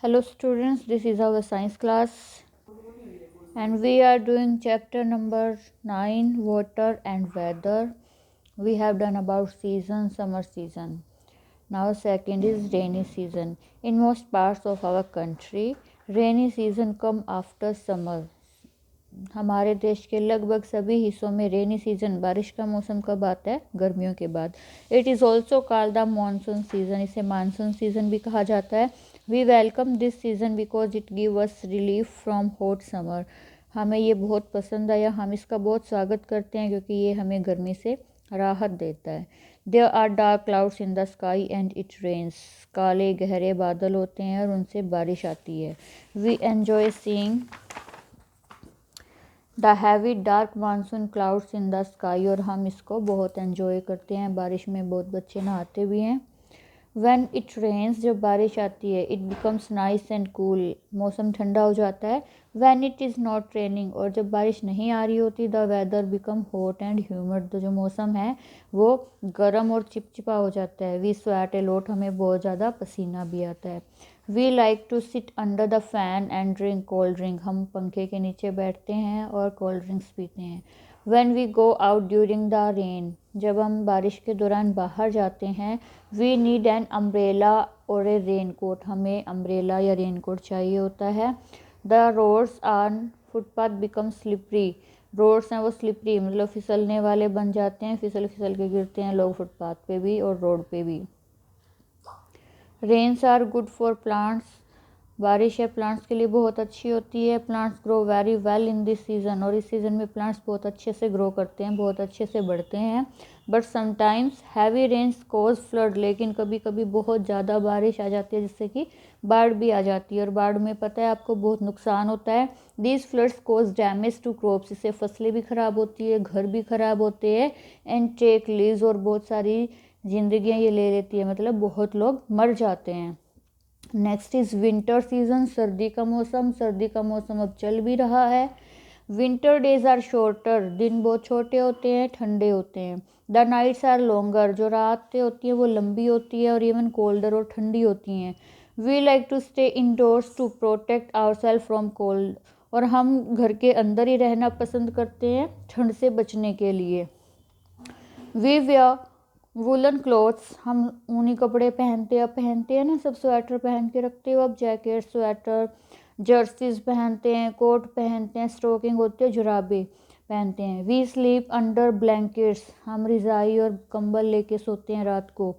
Hello students, this is our science class and we are doing chapter number 9, water and weather. We have done about season, summer season. Now second is rainy season. In most parts of our country, rainy season come after summer. हमारे देश के लगभग सभी हिस्सों में rainy season बारिश का मौसम कब आता है? गर्मियों के बाद. It is also called the monsoon season. इसे मानसून सीजन भी कहा जाता है. We welcome this season because it give us relief from hot summer. हमें ये बहुत पसंद आया, हम इसका बहुत स्वागत करते हैं क्योंकि ये हमें गर्मी से राहत देता है. There are dark clouds in the sky and it rains. काले गहरे बादल होते हैं और उनसे बारिश आती है. We enjoy seeing the heavy dark monsoon clouds in the sky. और हम इसको बहुत एंजॉय करते हैं. बारिश में बहुत बच्चे नहाते भी हैं. व्हेन इट रेन्स, जब बारिश आती है, it becomes nice and cool. मौसम ठंडा हो जाता है. When it is not raining, और जब बारिश नहीं आ रही होती, the weather become hot and humid. तो जो मौसम है वो गर्म और चिपचिपा हो जाता है. वी स्वेट ए लॉट, हमें बहुत ज़्यादा पसीना भी आता है. We like to sit under the fan and drink cold drink. हम पंखे के नीचे बैठते हैं और कोल्ड ड्रिंक्स पीते हैं. When we go out during the rain, जब हम बारिश के दौरान बाहर जाते हैं, we need an umbrella और a raincoat. हमें अम्ब्रेला या रेनकोट चाहिए होता है. The roads on footpath become slippery. Roads हैं वो स्लिपरी, मतलब फिसलने वाले बन जाते हैं. फिसल फिसल के गिरते हैं लोग फुटपाथ पे भी और रोड पे भी. Rains are good for plants. बारिश है प्लांट्स के लिए बहुत अच्छी होती है. Plants grow very well in this season. और इस सीज़न में प्लांट्स बहुत अच्छे से ग्रो करते हैं, बहुत अच्छे से बढ़ते हैं. But sometimes heavy rains cause flood. लेकिन कभी कभी बहुत ज़्यादा बारिश आ जाती है जिससे कि बाढ़ भी आ जाती है. और बाढ़ में पता है आपको बहुत नुकसान होता है. These floods cause damage to crops. इससे फसलें भी ख़राब होती है, घर भी ख़राब होते हैं. एंड टेक लीव्स, और बहुत सारी जिंदगियाँ ये ले लेती है, मतलब बहुत लोग मर जाते हैं. नेक्स्ट इज़ विंटर सीजन, सर्दी का मौसम. सर्दी का मौसम अब चल भी रहा है. Winter days are shorter. दिन बहुत छोटे होते हैं, ठंडे होते हैं. The nights are longer. जो रातें होती हैं वो लंबी होती है और इवन कोल्डर और ठंडी होती हैं. We like to stay indoors to protect our self from cold. और हम घर के अंदर ही रहना पसंद करते हैं ठंड से बचने के लिए. We wear woollen clothes. हम ऊनी कपड़े पहनते हैं ना, सब स्वेटर पहन के रखते हो अब. जैकेट, स्वेटर, जर्सीज पहनते हैं, कोट पहनते हैं, स्टोकिंग होती है, जुराबे पहनते हैं. We sleep under blankets. हम रज़ाई और कंबल लेके सोते हैं रात को.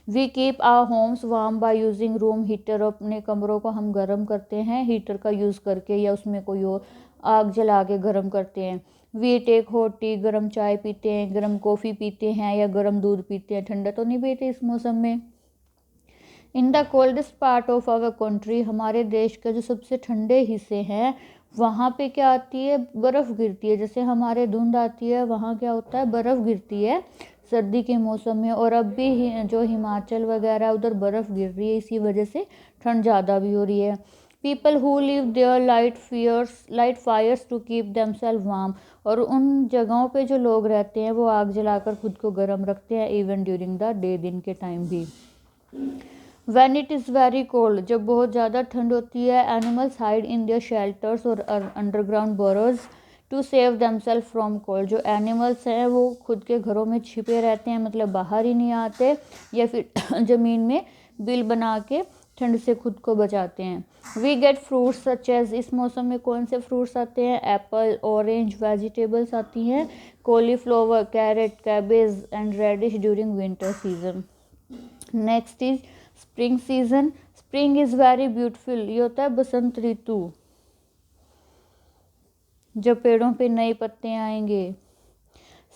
We keep our homes warm by using room heater. अपने कमरों को हम गर्म करते हैं हीटर का यूज़ करके, या उसमें कोई और आग जला के गर्म करते हैं. We take hot tea. गर्म चाय पीते हैं, गर्म कॉफ़ी पीते हैं या गर्म दूध पीते हैं. ठंडा तो नहीं पीते इस मौसम में. In the coldest part of our country. हमारे देश के जो सबसे ठंडे हिस्से हैं वहाँ पे क्या आती है? बर्फ़ गिरती है. जैसे हमारे धुंध आती है, वहाँ क्या होता है? बर्फ़ गिरती है सर्दी के मौसम में. और अब भी जो हिमाचल वगैरह उधर बर्फ़ गिर रही है, इसी वजह से ठंड ज़्यादा भी हो रही है. People who live there light fires to keep themself warm. और उन जगहों पे जो लोग रहते हैं वो आग जलाकर खुद को गर्म रखते हैं, इवन ड्यूरिंग द डे, दिन के टाइम भी. When it is very cold, जब बहुत ज़्यादा ठंड होती है, animals hide in their shelters और underground burrows to save themselves from cold. जो एनिमल्स हैं वो खुद के घरों में छिपे रहते हैं, मतलब बाहर ही नहीं आते, या फिर ज़मीन में बिल बना के ठंड से खुद को बचाते हैं. We get fruits such as. इस मौसम में कौन से फ्रूट्स आते हैं? Apple, orange. वेजिटेबल्स आती हैं cauliflower, carrot, cabbage and radish during winter season. Next is spring season. Spring is very beautiful. ये होता है बसंत ऋतु, जब पेड़ों पे नए पत्ते आएंगे.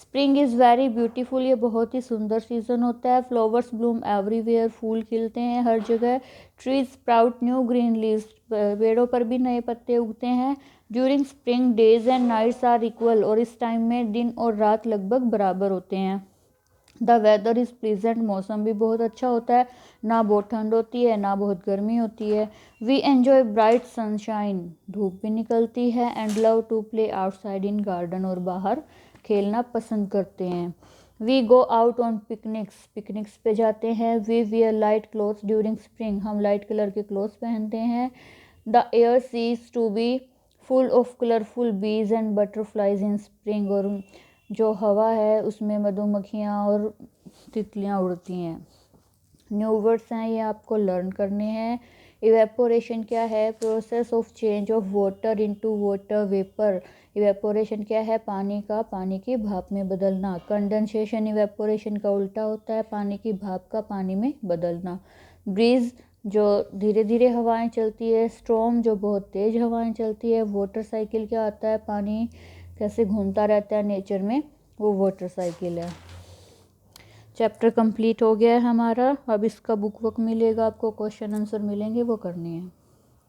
Spring is very beautiful. ये बहुत ही सुंदर सीज़न होता है. Flowers Bloom everywhere. फूल खिलते हैं हर जगह. Trees sprout new green leaves. पेड़ों पर भी नए पत्ते उगते हैं. During spring days and nights are equal. और इस टाइम में दिन और रात लगभग बराबर होते हैं. The weather is pleasant. मौसम भी बहुत अच्छा होता है, ना बहुत ठंड होती है ना बहुत गर्मी होती है. We enjoy bright sunshine. धूप भी निकलती है. And love to play outside in garden. और बाहर खेलना पसंद करते हैं. We go out on picnics पे जाते हैं। We wear light clothes during spring, हम लाइट कलर के क्लोथ्स पहनते हैं। द एयर सीज to be full of colourful bees and butterflies in spring, और जो हवा है उसमें मधुमक्खियाँ और तितलियाँ उड़ती हैं। न्यू वर्ड्स हैं, ये आपको लर्न करने हैं। इवेपोरेशन क्या है? Process of change of water into water vapour. Evaporation क्या है? पानी का पानी की भाप में बदलना। कंडेंसेशन इवेपोरेशन का उल्टा होता है, पानी की भाप का पानी में बदलना। ब्रीज जो धीरे धीरे हवाएं चलती है। स्टॉर्म जो बहुत तेज हवाएं चलती है। वाटर साइकिल क्या आता है? पानी कैसे घूमता रहता है नेचर में, वो वाटर साइकिल है। चैप्टर कंप्लीट हो गया है हमारा। अब इसका बुक वर्क मिलेगा आपको, क्वेश्चन आंसर मिलेंगे, वो करनी है।